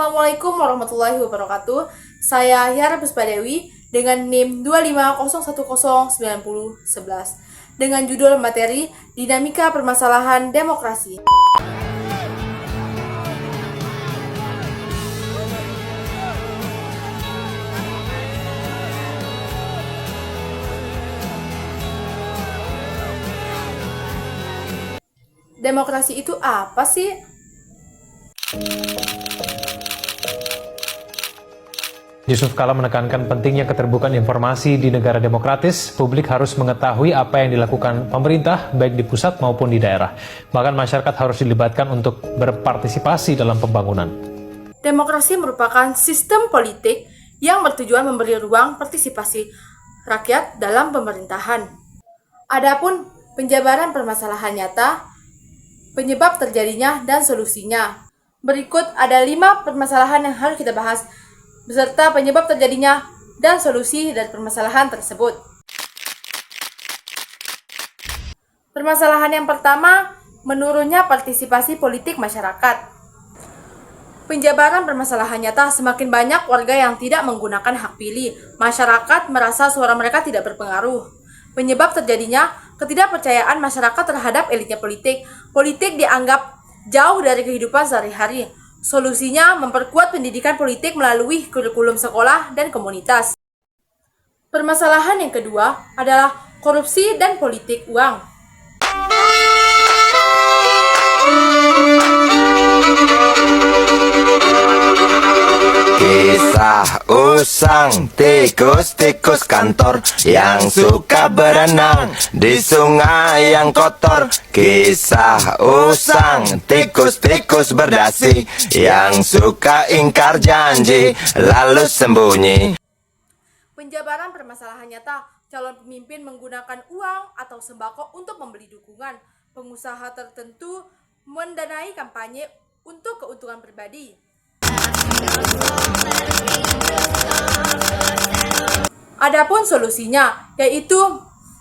Assalamualaikum warahmatullahi wabarakatuh. Saya Yara Puspadewi dengan NIM 250109011 dengan judul materi Dinamika Permasalahan Demokrasi. Demokrasi itu apa sih? Yusuf Kala menekankan pentingnya keterbukaan informasi di negara demokratis. Publik harus mengetahui apa yang dilakukan pemerintah, baik di pusat maupun di daerah. Bahkan masyarakat harus dilibatkan untuk berpartisipasi dalam pembangunan. Demokrasi merupakan sistem politik yang bertujuan memberi ruang partisipasi rakyat dalam pemerintahan. Adapun penjabaran permasalahan nyata, penyebab terjadinya, dan solusinya. Berikut ada 5 permasalahan yang harus kita bahas, beserta penyebab terjadinya dan solusi dari permasalahan tersebut. Permasalahan yang pertama, menurunnya partisipasi politik masyarakat. Penjabaran permasalahan nyata, semakin banyak warga yang tidak menggunakan hak pilih. Masyarakat merasa suara mereka tidak berpengaruh. Penyebab terjadinya ketidakpercayaan masyarakat terhadap elitnya politik. Politik dianggap jauh dari kehidupan sehari-hari. Solusinya memperkuat pendidikan politik melalui kurikulum sekolah dan komunitas. Permasalahan yang kedua adalah korupsi dan politik uang. Kisah usang tikus-tikus kantor yang suka berenang di sungai yang kotor. Kisah usang tikus-tikus berdasi yang suka ingkar janji lalu sembunyi. Penjabaran permasalahan nyata, calon pemimpin menggunakan uang atau sembako untuk membeli dukungan. Pengusaha tertentu mendanai kampanye untuk keuntungan pribadi. Adapun solusinya, yaitu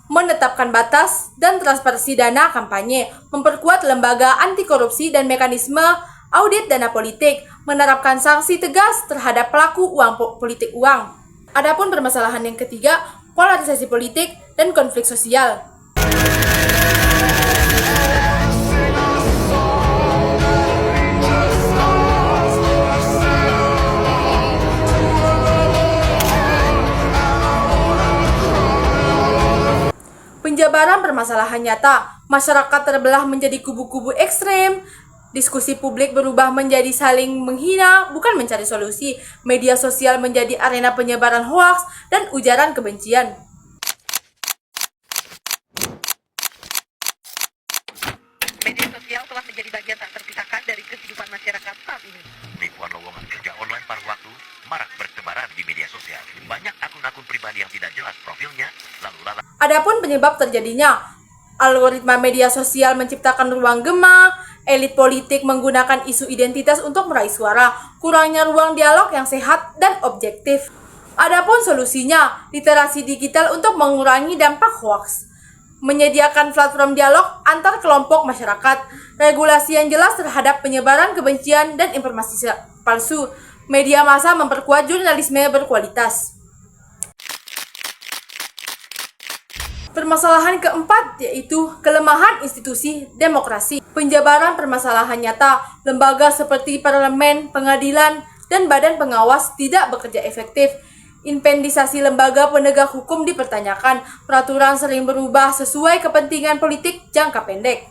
menetapkan batas dan transparansi dana kampanye, memperkuat lembaga anti korupsi dan mekanisme audit dana politik, menerapkan sanksi tegas terhadap pelaku politik uang. Adapun permasalahan yang ketiga, polarisasi politik dan konflik sosial. Penjabaran permasalahan nyata, masyarakat terbelah menjadi kubu-kubu ekstrem, diskusi publik berubah menjadi saling menghina, bukan mencari solusi. Media sosial menjadi arena penyebaran hoaks dan ujaran kebencian. Media sosial telah menjadi bagian tak terpisahkan dari kehidupan masyarakat saat ini. Ribuan lowongan kerja online paruh waktu marak bertebaran di media sosial. Banyak akun-akun pribadi yang tidak jelas profilnya, lalu lalang. Adapun penyebab terjadinya, algoritma media sosial menciptakan ruang gema, elit politik menggunakan isu identitas untuk meraih suara, kurangnya ruang dialog yang sehat dan objektif. Adapun solusinya, literasi digital untuk mengurangi dampak hoaks, menyediakan platform dialog antar kelompok masyarakat, regulasi yang jelas terhadap penyebaran kebencian dan informasi palsu, media massa memperkuat jurnalisme berkualitas. Permasalahan keempat yaitu kelemahan institusi demokrasi. Penjabaran permasalahan nyata, lembaga seperti parlemen, pengadilan, dan badan pengawas tidak bekerja efektif. Independensi lembaga penegak hukum dipertanyakan, peraturan sering berubah sesuai kepentingan politik jangka pendek.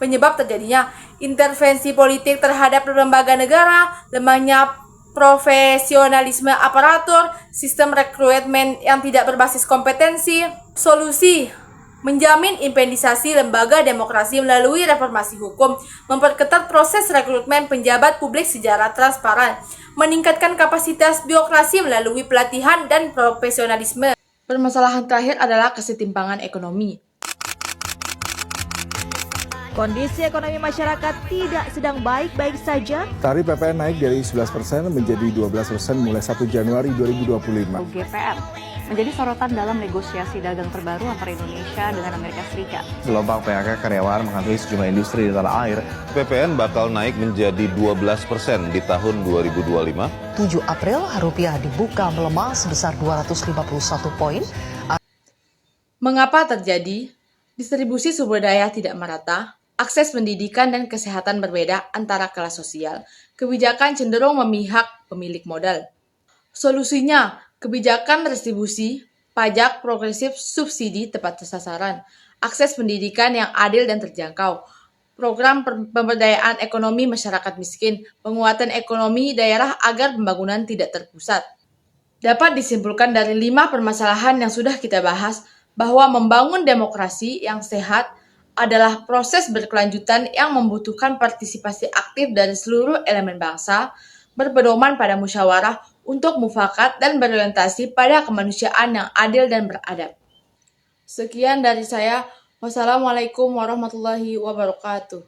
Penyebab terjadinya intervensi politik terhadap lembaga negara, lemahnya profesionalisme aparatur, sistem rekrutmen yang tidak berbasis kompetensi. Solusi, menjamin independensi lembaga demokrasi melalui reformasi hukum, memperketat proses rekrutmen pejabat publik secara transparan, meningkatkan kapasitas birokrasi melalui pelatihan dan profesionalisme. Permasalahan terakhir adalah kesetimpangan ekonomi. Kondisi ekonomi masyarakat tidak sedang baik-baik saja. Tarif PPN naik dari 11% menjadi 12% mulai 1 Januari 2025. GPR menjadi sorotan dalam negosiasi dagang terbaru antara Indonesia dengan Amerika Serikat. Gelombang PHK karyawan menghantui sejumlah industri di tanah air. PPN bakal naik menjadi 12% di tahun 2025. 7 April, rupiah dibuka melemah sebesar 251 poin. Mengapa terjadi? Distribusi sumber daya tidak merata, akses pendidikan dan kesehatan berbeda antara kelas sosial, kebijakan cenderung memihak pemilik modal. Solusinya, kebijakan restribusi, pajak progresif, subsidi tepat sasaran, akses pendidikan yang adil dan terjangkau, program pemberdayaan ekonomi masyarakat miskin, penguatan ekonomi daerah agar pembangunan tidak terpusat. Dapat disimpulkan dari 5 permasalahan yang sudah kita bahas, bahwa membangun demokrasi yang sehat adalah proses berkelanjutan yang membutuhkan partisipasi aktif dari seluruh elemen bangsa, berpedoman pada musyawarah untuk mufakat dan berorientasi pada kemanusiaan yang adil dan beradab. Sekian dari saya. Wassalamualaikum warahmatullahi wabarakatuh.